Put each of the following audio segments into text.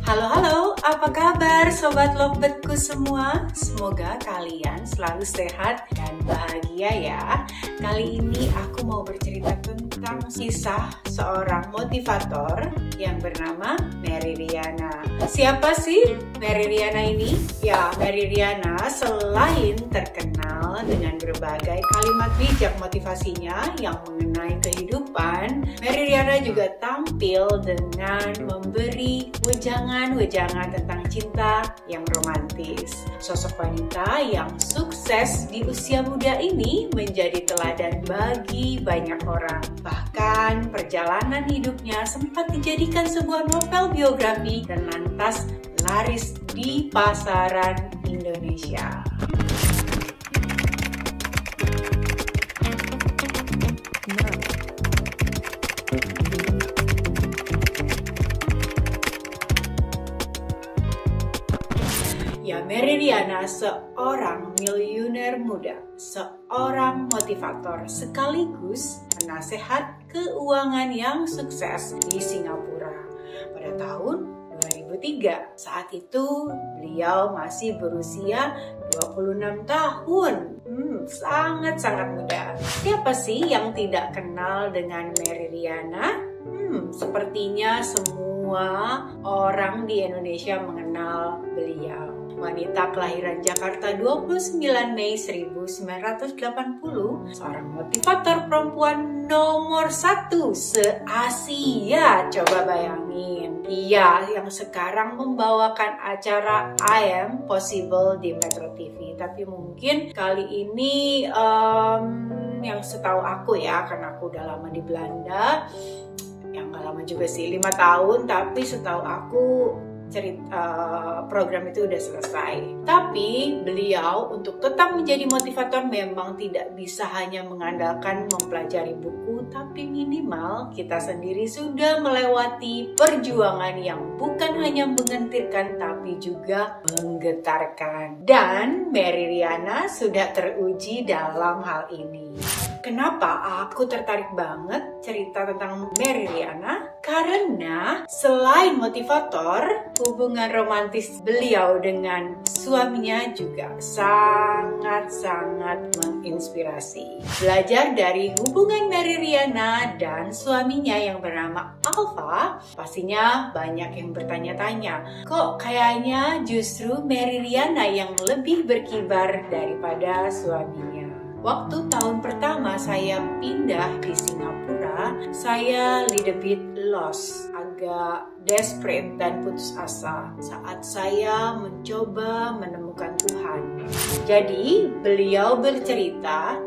Halo, apa kabar Sobat Lovebird-ku semua? Semoga kalian selalu sehat dan bahagia ya. Kali ini aku mau bercerita tentang kisah seorang motivator yang bernama Mary Riana. Siapa sih Mary Riana ini? Ya, Mary Riana selain terkenal dengan berbagai kalimat bijak motivasinya yang mengenai kehidupan, Mary Riana juga tampil dengan memberi wejangan tentang cinta yang romantis. Sosok wanita yang sukses di usia muda ini menjadi teladan bagi banyak orang. Bahkan perjalanan hidupnya sempat dijadikan sebuah novel biografi dan lantas laris di pasaran Indonesia. Ya, Mary Riana seorang miliuner muda, seorang motivator sekaligus penasehat keuangan yang sukses di Singapura pada tahun 2003. Saat itu beliau masih berusia 26 tahun. Sangat-sangat muda. Siapa sih yang tidak kenal dengan Mary Riana? Sepertinya semua orang di Indonesia mengenal beliau. Wanita kelahiran Jakarta 29 Mei 1980, seorang motivator perempuan nomor 1 se-Asia. Coba bayangin, ia yang sekarang membawakan acara I Am Possible di Metro TV. Tapi mungkin kali ini yang setahu aku ya, karena aku udah lama di Belanda, yang gak lama juga sih, 5 tahun, tapi setahu aku program itu udah selesai. Tapi beliau untuk tetap menjadi motivator memang tidak bisa hanya mengandalkan mempelajari buku, tapi minimal kita sendiri sudah melewati perjuangan yang bukan hanya menggentirkan tapi juga menggetarkan. Dan Mary Riana sudah teruji dalam hal ini. Kenapa aku tertarik banget cerita tentang Mary Riana? Karena selain motivator, hubungan romantis beliau dengan suaminya juga sangat-sangat menginspirasi. Belajar dari hubungan Mary Riana dan suaminya yang bernama Alfa, pastinya banyak yang bertanya-tanya, kok kayaknya justru Mary Riana yang lebih berkibar daripada suaminya. Waktu tahun pertama saya pindah di Singapura, saya little bit lost, agak desperate dan putus asa saat saya mencoba menemukan Tuhan. Jadi beliau bercerita,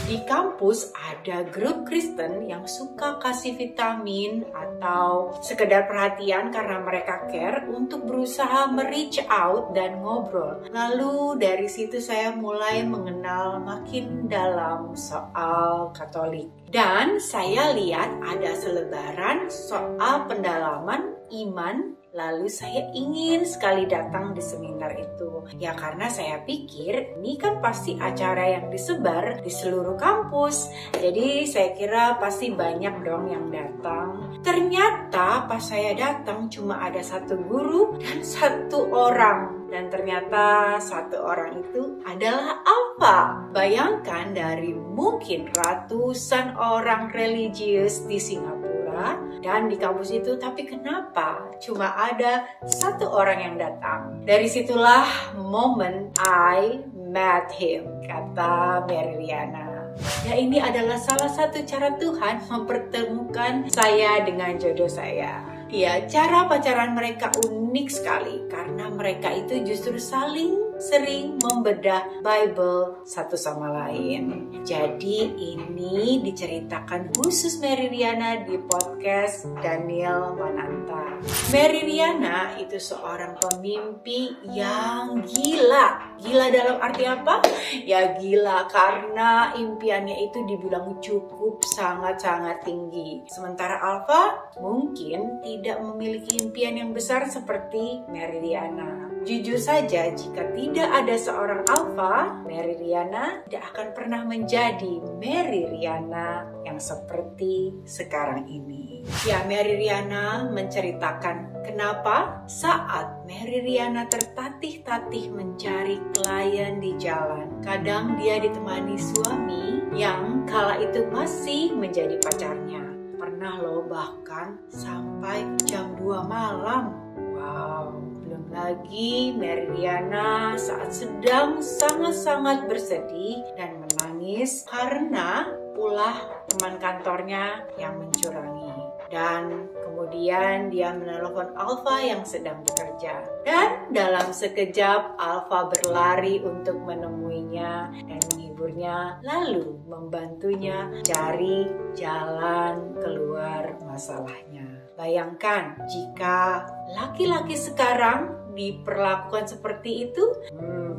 di kampus ada grup Kristen yang suka kasih vitamin atau sekedar perhatian karena mereka care untuk berusaha reach out dan ngobrol. Lalu dari situ saya mulai mengenal makin dalam soal Katolik. Dan saya lihat ada selebaran soal pendalaman iman. Lalu saya ingin sekali datang di seminar itu. Ya karena saya pikir ini kan pasti acara yang disebar di seluruh kampus. Jadi saya kira pasti banyak dong yang datang. Ternyata pas saya datang cuma ada satu guru dan satu orang. Dan ternyata satu orang itu adalah Alfa. Bayangkan dari mungkin ratusan orang religius di Singapura dan di kampus itu, tapi kenapa cuma ada satu orang yang datang? Dari situlah moment I met him, kata Mary Riana. Ya ini adalah salah satu cara Tuhan mempertemukan saya dengan jodoh saya. Ya, cara pacaran mereka unik sekali karena mereka itu justru sering membedah Bible satu sama lain. Jadi ini diceritakan khusus Mary Riana di podcast Daniel Mananta. Mary Riana itu seorang pemimpi yang gila. Gila dalam arti apa? Ya gila karena impiannya itu dibilang cukup sangat-sangat tinggi. Sementara Alfa mungkin tidak memiliki impian yang besar seperti Mary Riana. Jujur saja, jika tidak ada seorang Alfa, Mary Riana tidak akan pernah menjadi Mary Riana yang seperti sekarang ini. Ya, Mary Riana menceritakan kenapa saat Mary Riana tertatih-tatih mencari klien di jalan, kadang dia ditemani suami yang kala itu masih menjadi pacarnya. Pernah loh bahkan sampai jam 2 malam. Wow, belum lagi Mary Riana saat sedang sangat-sangat bersedih dan menangis karena ulah teman kantornya yang mencurangi. Dan kemudian dia menelpon Alfa yang sedang bekerja. Dan dalam sekejap Alfa berlari untuk menemuinya dan menghiburnya, lalu membantunya cari jalan keluar masalahnya. Bayangkan jika laki-laki sekarang diperlakukan seperti itu,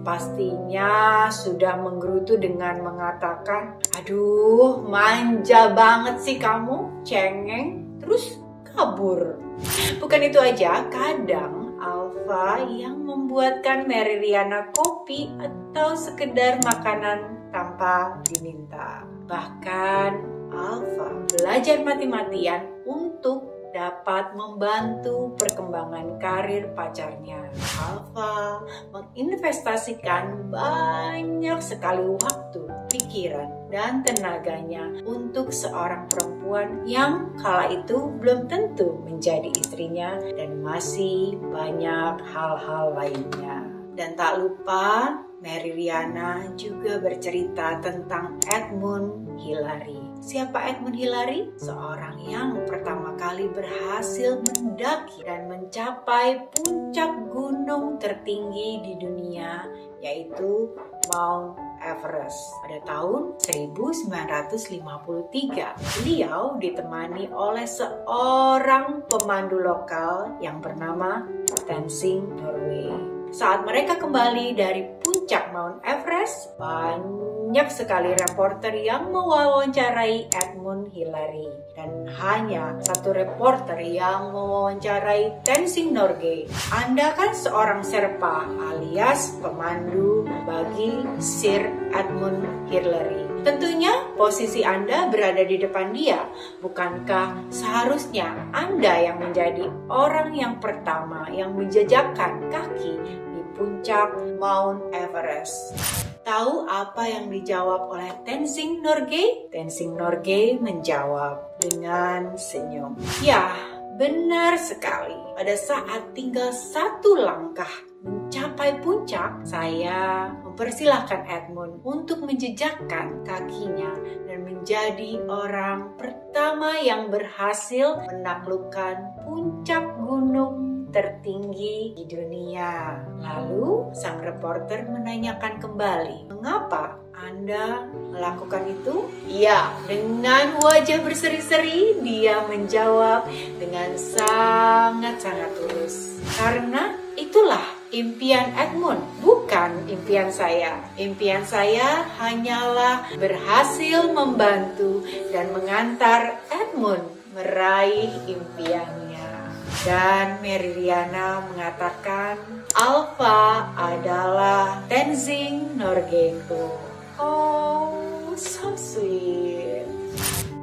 pastinya sudah menggerutu dengan mengatakan, aduh manja banget sih kamu, cengeng, terus kabur. Bukan itu aja, kadang Alfa yang membuatkan Mary Riana kopi atau sekedar makanan tanpa diminta. Bahkan Alfa belajar mati-matian untuk dapat membantu perkembangan karir pacarnya. Alfa menginvestasikan banyak sekali waktu, pikiran, dan tenaganya untuk seorang perempuan yang kala itu belum tentu menjadi istrinya dan masih banyak hal-hal lainnya. Dan tak lupa, Mary Riana juga bercerita tentang Edmund Hillary. Siapa Edmund Hillary? Seorang yang pertama kali berhasil mendaki dan mencapai puncak gunung tertinggi di dunia, yaitu Mount Everest. Pada tahun 1953, beliau ditemani oleh seorang pemandu lokal yang bernama Tenzing Norgay. Saat mereka kembali dari puncak Mount Everest, banyak sekali reporter yang mewawancarai Edmund Hillary. Dan hanya satu reporter yang mewawancarai Tenzing Norgay. Anda kan seorang Sherpa alias pemandu bagi Sir Edmund Hillary. Tentunya posisi Anda berada di depan dia. Bukankah seharusnya Anda yang menjadi orang yang pertama yang menjejakkan kaki di puncak Mount Everest? Tahu apa yang dijawab oleh Tenzing Norgay? Tenzing Norgay menjawab dengan senyum. Ya, benar sekali. Pada saat tinggal satu langkah mencapai puncak, saya mempersilahkan Edmund untuk menjejakkan kakinya dan menjadi orang pertama yang berhasil menaklukkan puncak gunung tertinggi di dunia. Lalu sang reporter menanyakan kembali, mengapa Anda melakukan itu? Ya, dengan wajah berseri-seri dia menjawab dengan sangat-sangat tulus. Karena itulah impian Edmund, bukan impian saya. Impian saya hanyalah berhasil membantu dan mengantar Edmund meraih impiannya. Dan Mary Riana mengatakan, Alfa adalah Tenzing Norgayku. Oh, so sweet.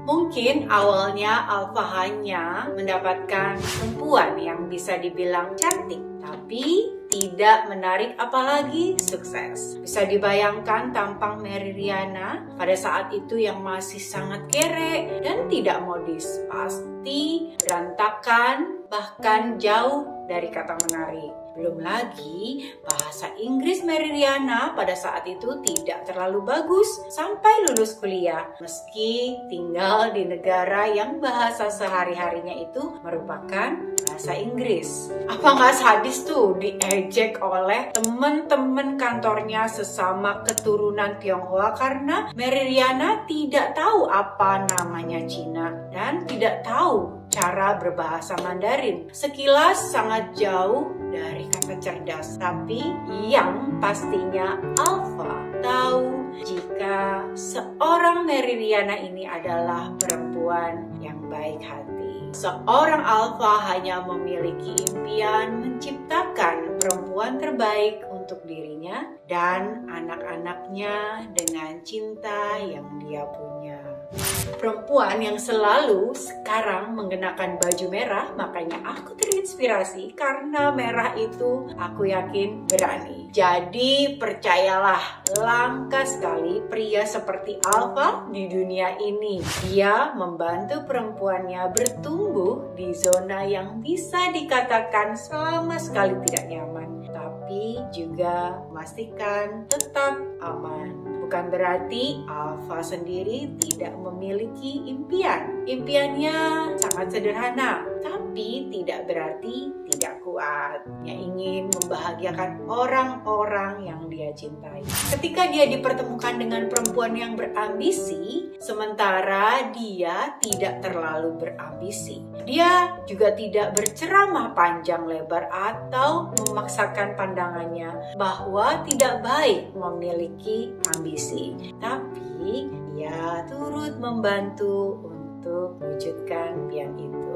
Mungkin awalnya Alfa hanya mendapatkan perempuan yang bisa dibilang cantik, tapi tidak menarik apalagi sukses. Bisa dibayangkan tampang Mary Riana pada saat itu yang masih sangat kere dan tidak modis. Pasti berantakan, bahkan jauh dari kata menarik. Belum lagi bahasa Inggris Mary Riana pada saat itu tidak terlalu bagus sampai lulus kuliah, meski tinggal di negara yang bahasa sehari-harinya itu merupakan bahasa Inggris. Apa nggak sadis tuh diejek oleh teman-teman kantornya sesama keturunan Tionghoa karena Mary Riana tidak tahu apa namanya Cina dan tidak tahu cara berbahasa Mandarin. Sekilas sangat jauh dari kata cerdas, tapi yang pastinya Alfa tahu jika seorang Mary Riana ini adalah perempuan yang baik hati. Seorang Alfa hanya memiliki impian menciptakan perempuan terbaik untuk dirinya dan anak-anaknya dengan cinta yang dia punya. perempuan yang selalu sekarang mengenakan baju merah, makanya aku terinspirasi karena merah itu aku yakin berani. Jadi percayalah, langka sekali pria seperti Alpha di dunia ini. Dia membantu perempuannya bertumbuh di zona yang bisa dikatakan sama sekali tidak nyaman, tapi juga memastikan tetap aman. Bukan berarti Alpha sendiri tidak memiliki impian. Impiannya sangat sederhana, tapi tidak berarti tidak kuat. Yang ingin membahagiakan orang-orang yang dia cintai. Ketika dia dipertemukan dengan perempuan yang berambisi, sementara dia tidak terlalu berambisi. Dia juga tidak berceramah panjang lebar atau memaksakan pandangannya bahwa tidak baik memiliki ambisi. Tapi dia turut membantu untuk mewujudkan impian itu.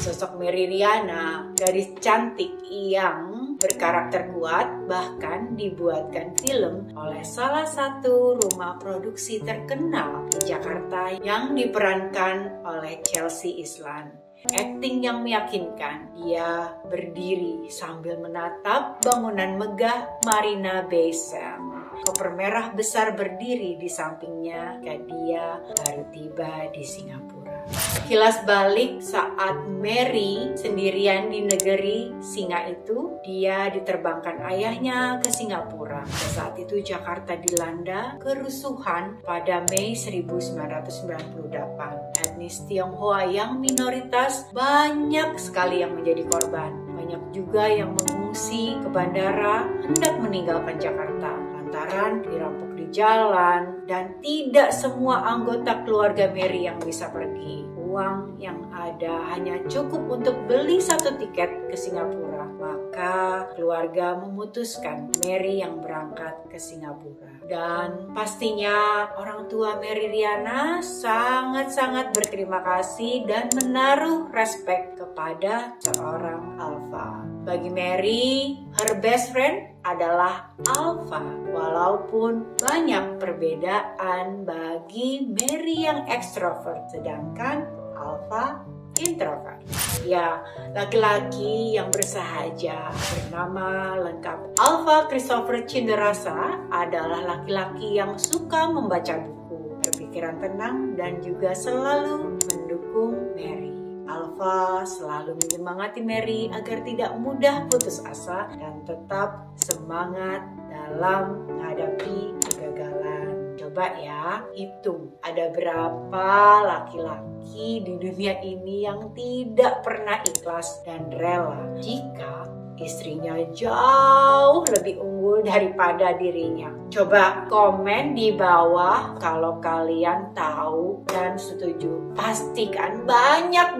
Sosok Mary Riana, gadis cantik yang berkarakter kuat, bahkan dibuatkan film oleh salah satu rumah produksi terkenal di Jakarta yang diperankan oleh Chelsea Islan. Akting yang meyakinkan, dia berdiri sambil menatap bangunan megah Marina Bay Sands. Koper merah besar berdiri di sampingnya ketika dia baru tiba di Singapura. Kilas balik saat Mary sendirian di negeri singa itu, dia diterbangkan ayahnya ke Singapura. Saat itu Jakarta dilanda kerusuhan pada Mei 1998. Etnis Tionghoa yang minoritas banyak sekali yang menjadi korban. Banyak juga yang mengungsi ke bandara hendak meninggalkan Jakarta lantaran dirampok di jalan, dan tidak semua anggota keluarga Mary yang bisa pergi. Uang yang ada hanya cukup untuk beli satu tiket ke Singapura. Maka keluarga memutuskan Mary yang berangkat ke Singapura. Dan pastinya orang tua Mary Riana sangat-sangat berterima kasih dan menaruh respek kepada seorang Alpha. Bagi Mary, her best friend adalah Alpha. Walaupun banyak perbedaan bagi Mary yang ekstrovert, sedangkan Alpha introvert. Ya, laki-laki yang bersahaja bernama lengkap Alpha Christopher Cinderasa adalah laki-laki yang suka membaca buku, berpikiran tenang, dan juga selalu mendukung Mary. Alpha selalu menyemangati Mary agar tidak mudah putus asa dan tetap semangat dalam menghadapi kegagalan. Coba ya, hitung ada berapa laki-laki di dunia ini yang tidak pernah ikhlas dan rela jika istrinya jauh lebih unggul daripada dirinya. Coba komen di bawah kalau kalian tahu dan setuju. Pastikan banyak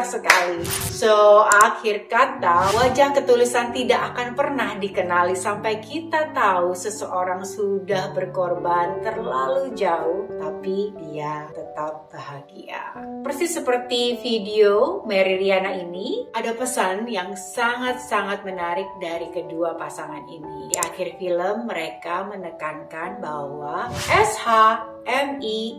sekali. So, akhir kata, wajah ketulisan tidak akan pernah dikenali sampai kita tahu seseorang sudah berkorban terlalu jauh, tapi dia tetap bahagia. Persis seperti video Mary Riana ini, ada pesan yang sangat menarik dari kedua pasangan ini. Di akhir film mereka menekankan bahwa SHMELY,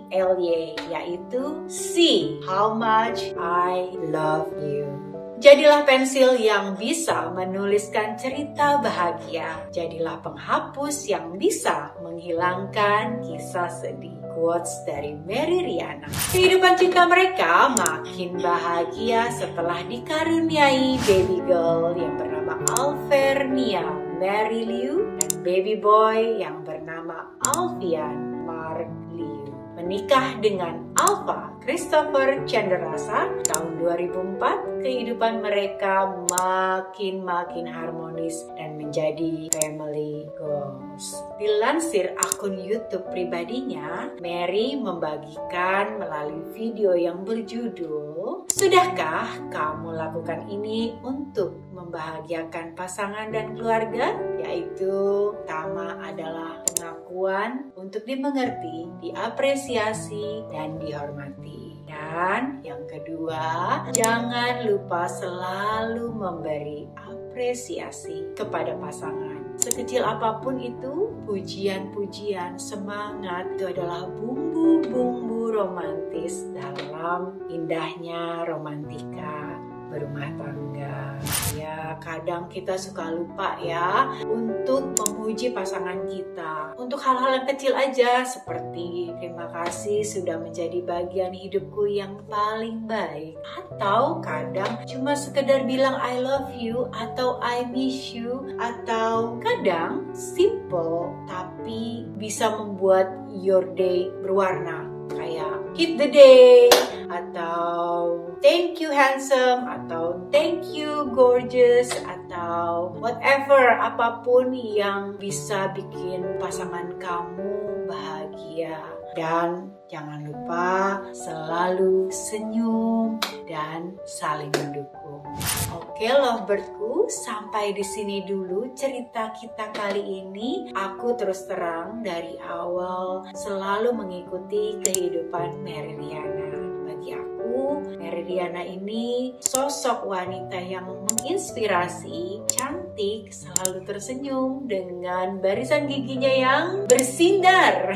yaitu see how much I love you. Jadilah pensil yang bisa menuliskan cerita bahagia. Jadilah penghapus yang bisa menghilangkan kisah sedih. Quotes dari Mary Riana. Kehidupan cinta mereka makin bahagia setelah dikaruniai baby girl yang bernama Alvernia Mary Liu dan baby boy yang bernama Alfian Mark Liu. Menikah dengan Alpha Christopher Cinderasa tahun 2004, kehidupan mereka makin harmonis dan menjadi family goals. Dilansir akun YouTube pribadinya, Mary membagikan melalui video yang berjudul, "Sudahkah kamu lakukan ini untuk membahagiakan pasangan dan keluarga?" Yaitu pertama adalah pengakuan untuk dimengerti, diapresiasi, dan dihormati. Dan yang kedua, jangan lupa selalu memberi apresiasi kepada pasangan. Sekecil apapun itu, pujian-pujian, semangat itu adalah bumbu-bumbu romantis dalam indahnya romantika berumah tangga. Ya, kadang kita suka lupa ya untuk memuji pasangan kita. Untuk hal-hal yang kecil aja seperti terima kasih sudah menjadi bagian hidupku yang paling baik. Atau kadang cuma sekedar bilang I love you atau I miss you. Atau kadang simple tapi bisa membuat your day berwarna. Kayak hit the day, atau thank you handsome, atau thank you gorgeous, atau whatever, apapun yang bisa bikin pasangan kamu bahagia. Dan jangan lupa selalu senyum dan saling mendukung. Oke lovebirdku, sampai di sini dulu cerita kita kali ini. Aku terus terang dari awal selalu mengikuti kehidupan Mary Riana. Bagi aku, Mary Riana ini sosok wanita yang menginspirasi, cantik, selalu tersenyum dengan barisan giginya yang bersinar.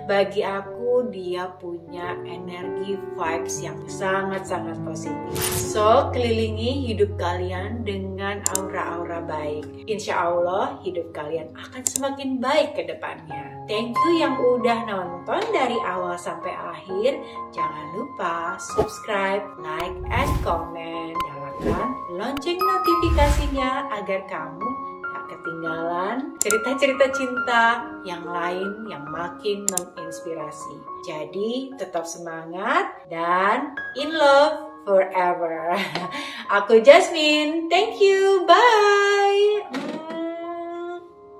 Bagi aku, dia punya energi vibes yang sangat-sangat positif. So, kelilingi hidup kalian dengan aura-aura baik. Insya Allah, hidup kalian akan semakin baik ke depannya. Thank you yang udah nonton dari awal sampai akhir. Jangan lupa subscribe, like, and comment. Nyalakan lonceng notifikasinya agar kamu tak ketinggalan cerita-cerita cinta yang lain yang makin menginspirasi. Jadi tetap semangat dan in love forever. Aku Jasmine. Thank you. Bye.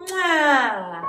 Mwah.